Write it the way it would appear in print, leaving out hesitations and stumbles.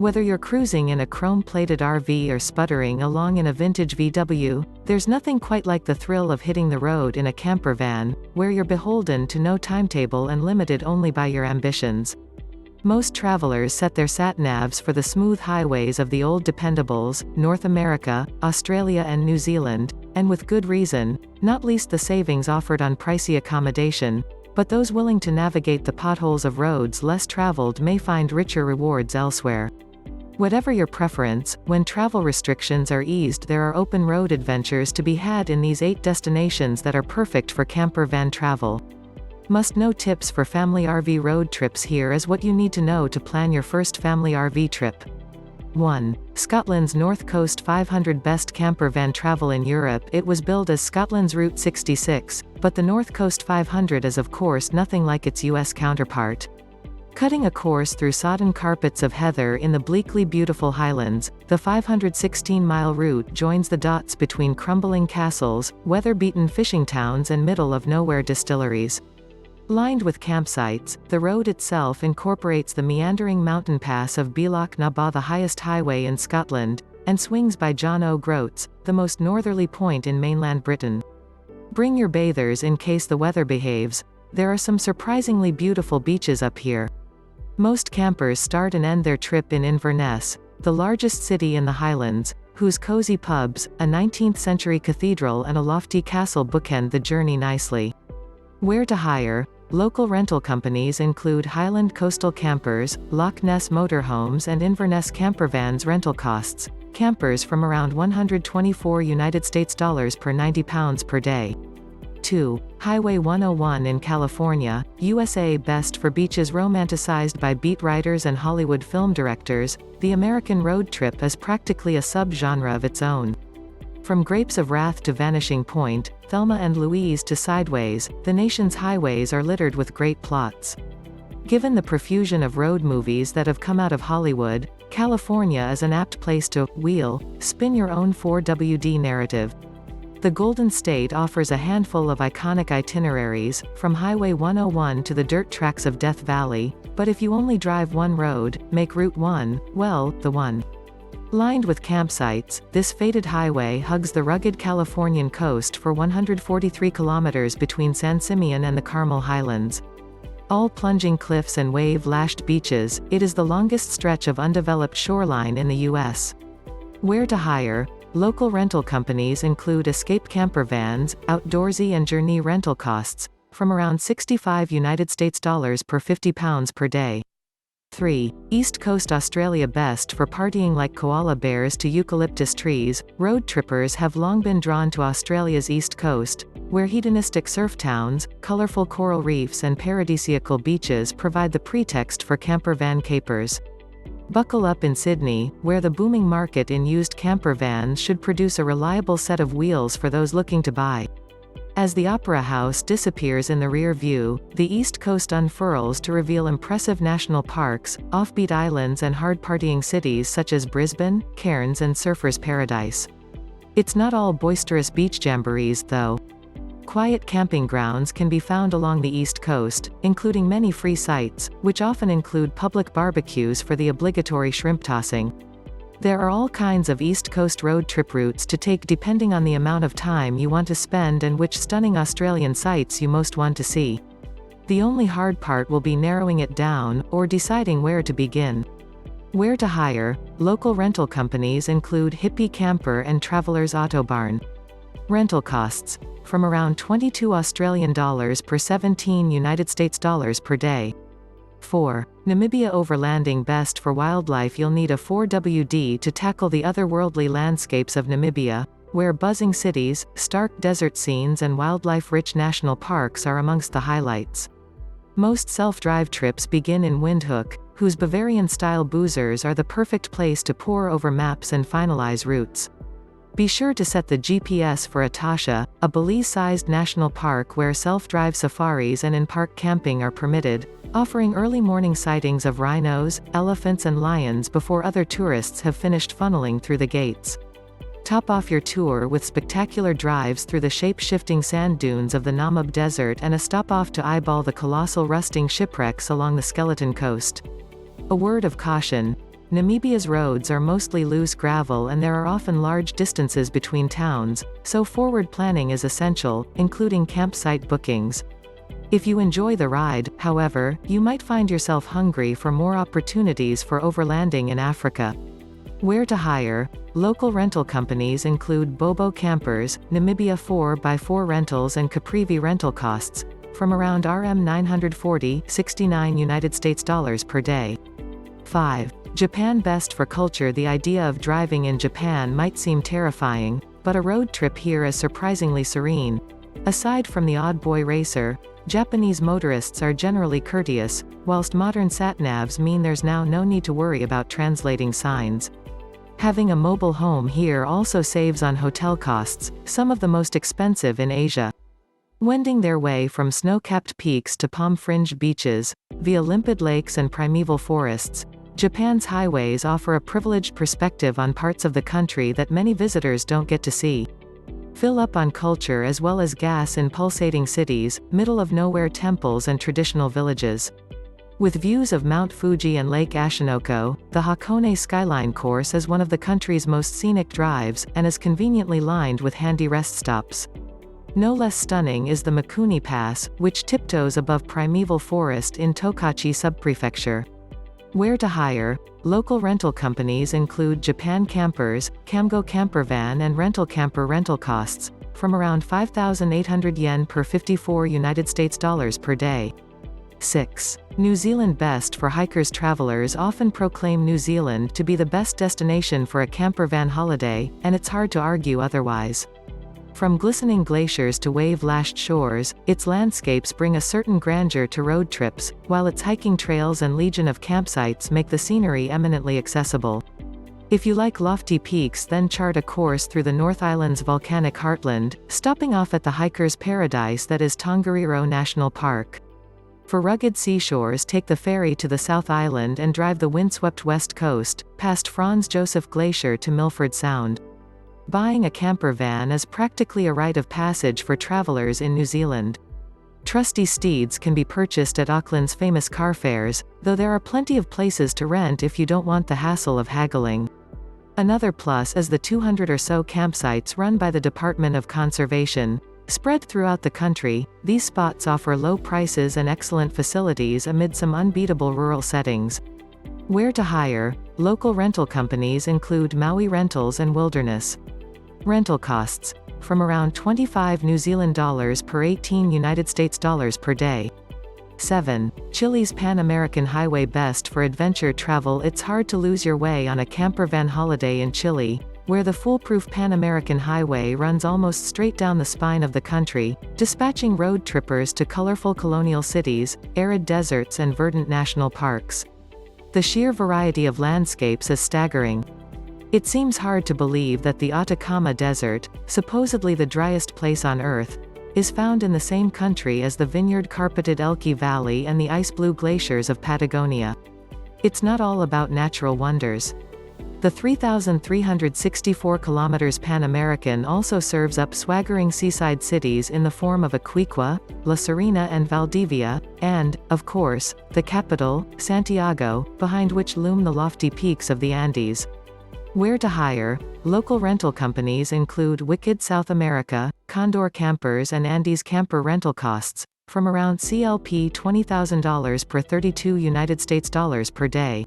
Whether you're cruising in a chrome-plated RV or sputtering along in a vintage VW, there's nothing quite like the thrill of hitting the road in a camper van, where you're beholden to no timetable and limited only by your ambitions. Most travelers set their sat-navs for the smooth highways of the old dependables, North America, Australia and New Zealand, and with good reason, not least the savings offered on pricey accommodation, but those willing to navigate the potholes of roads less traveled may find richer rewards elsewhere. Whatever your preference, when travel restrictions are eased, there are open road adventures to be had in these 8 destinations that are perfect for camper van travel. Must-know tips for family RV road trips. Here is what you need to know to plan your first family RV trip. 1. Scotland's North Coast 500 Best Camper Van Travel in Europe. It was billed as Scotland's Route 66, but the North Coast 500 is of course nothing like its US counterpart. Cutting a course through sodden carpets of heather in the bleakly beautiful Highlands, the 516-mile route joins the dots between crumbling castles, weather-beaten fishing towns and middle-of-nowhere distilleries. Lined with campsites, the road itself incorporates the meandering mountain pass of Bealoch na Ba, the highest highway in Scotland, and swings by John O'Groats, the most northerly point in mainland Britain. Bring your bathers in case the weather behaves. There are some surprisingly beautiful beaches up here. Most campers start and end their trip in Inverness, the largest city in the Highlands, whose cozy pubs, a 19th-century cathedral and a lofty castle bookend the journey nicely. Where to hire? Local rental companies include Highland Coastal Campers, Loch Ness Motorhomes and Inverness Campervans. Rental costs: campers from around $124 per £90 per day. 2. Highway 101 in California, USA. Best for beaches romanticized by beat writers and Hollywood film directors, the American road trip is practically a subgenre of its own. From Grapes of Wrath to Vanishing Point, Thelma and Louise to Sideways, the nation's highways are littered with great plots. Given the profusion of road movies that have come out of Hollywood, California is an apt place to spin your own 4WD narrative. The Golden State offers a handful of iconic itineraries, from Highway 101 to the dirt tracks of Death Valley, but if you only drive one road, make Route 1, the one. Lined with campsites, this fated highway hugs the rugged Californian coast for 143 kilometers between San Simeon and the Carmel Highlands. All plunging cliffs and wave-lashed beaches, it is the longest stretch of undeveloped shoreline in the U.S. Where to hire? Local rental companies include Escape Camper Vans, Outdoorsy and Journey. Rental costs, from around $65 per £50 per day. 3. East Coast Australia. Best for partying like koala bears to eucalyptus trees, road trippers have long been drawn to Australia's east coast, where hedonistic surf towns, colourful coral reefs and paradisiacal beaches provide the pretext for camper van capers. Buckle up in Sydney, where the booming market in used camper vans should produce a reliable set of wheels for those looking to buy. As the Opera House disappears in the rear view, the East Coast unfurls to reveal impressive national parks, offbeat islands and hard-partying cities such as Brisbane, Cairns and Surfers' Paradise. It's not all boisterous beach jamborees, though. Quiet camping grounds can be found along the East Coast, including many free sites, which often include public barbecues for the obligatory shrimp tossing. There are all kinds of East Coast road trip routes to take depending on the amount of time you want to spend and which stunning Australian sights you most want to see. The only hard part will be narrowing it down, or deciding where to begin. Where to hire? Local rental companies include Hippie Camper and Travelers Autobarn. Rental costs, from around $22 Australian per $17 per day. 4. Namibia. Overlanding. Best for wildlife. You'll need a 4WD to tackle the otherworldly landscapes of Namibia, where buzzing cities, stark desert scenes and wildlife-rich national parks are amongst the highlights. Most self-drive trips begin in Windhoek, whose Bavarian-style boozers are the perfect place to pore over maps and finalize routes. Be sure to set the GPS for Etosha, a Belize-sized national park where self-drive safaris and in-park camping are permitted, offering early morning sightings of rhinos, elephants and lions before other tourists have finished funneling through the gates. Top off your tour with spectacular drives through the shape-shifting sand dunes of the Namib Desert and a stop-off to eyeball the colossal rusting shipwrecks along the Skeleton Coast. A word of caution: Namibia's roads are mostly loose gravel and there are often large distances between towns, so forward planning is essential, including campsite bookings. If you enjoy the ride, however, you might find yourself hungry for more opportunities for overlanding in Africa. Where to hire? Local rental companies include Bobo Campers, Namibia 4x4 rentals and Caprivi rental costs, from around RM 940 (69 United States dollars) per day. 5. Japan best for culture. The idea of driving in Japan might seem terrifying, but a road trip here is surprisingly serene. Aside from the odd boy racer, Japanese motorists are generally courteous, whilst modern sat-navs mean there's now no need to worry about translating signs. Having a mobile home here also saves on hotel costs, some of the most expensive in Asia. Wending their way from snow-capped peaks to palm-fringed beaches, via limpid lakes and primeval forests, Japan's highways offer a privileged perspective on parts of the country that many visitors don't get to see. Fill up on culture as well as gas in pulsating cities, middle-of-nowhere temples and traditional villages. With views of Mount Fuji and Lake Ashinoko, the Hakone Skyline course is one of the country's most scenic drives, and is conveniently lined with handy rest stops. No less stunning is the Mikuni Pass, which tiptoes above primeval forest in Tokachi subprefecture. Where to hire? Local rental companies include Japan Campers, Camgo Camper Van and Rental Camper rental costs, from around 5,800 yen per 54 United States dollars per day. 6. New Zealand best for hikers. Travelers often proclaim New Zealand to be the best destination for a camper van holiday, and it's hard to argue otherwise. From glistening glaciers to wave-lashed shores, its landscapes bring a certain grandeur to road trips, while its hiking trails and legion of campsites make the scenery eminently accessible. If you like lofty peaks, then chart a course through the North Island's volcanic heartland, stopping off at the hiker's paradise that is Tongariro National Park. For rugged seashores, take the ferry to the South Island and drive the windswept west coast, past Franz Josef Glacier to Milford Sound. Buying a camper van is practically a rite of passage for travelers in New Zealand. Trusty steeds can be purchased at Auckland's famous car fairs, though there are plenty of places to rent if you don't want the hassle of haggling. Another plus is the 200 or so campsites run by the Department of Conservation. Spread throughout the country, these spots offer low prices and excellent facilities amid some unbeatable rural settings. Where to hire? Local rental companies include Maui Rentals and Wilderness. Rental costs, from around 25 New Zealand dollars per 18 United States dollars per day. 7. Chile's Pan American Highway best for adventure travel. It's hard to lose your way on a camper van holiday in Chile, where the foolproof Pan American Highway runs almost straight down the spine of the country, dispatching road trippers to colorful colonial cities, arid deserts and verdant national parks. The sheer variety of landscapes is staggering. It seems hard to believe that the Atacama Desert, supposedly the driest place on Earth, is found in the same country as the vineyard-carpeted Elqui Valley and the ice-blue glaciers of Patagonia. It's not all about natural wonders. The 3,364 km Pan American also serves up swaggering seaside cities in the form of Iquique, La Serena and Valdivia, and, of course, the capital, Santiago, behind which loom the lofty peaks of the Andes. Where to hire? Local rental companies include Wicked South America, Condor Campers and Andes Camper rental costs, from around CLP $20,000 per 32 United States dollars per day.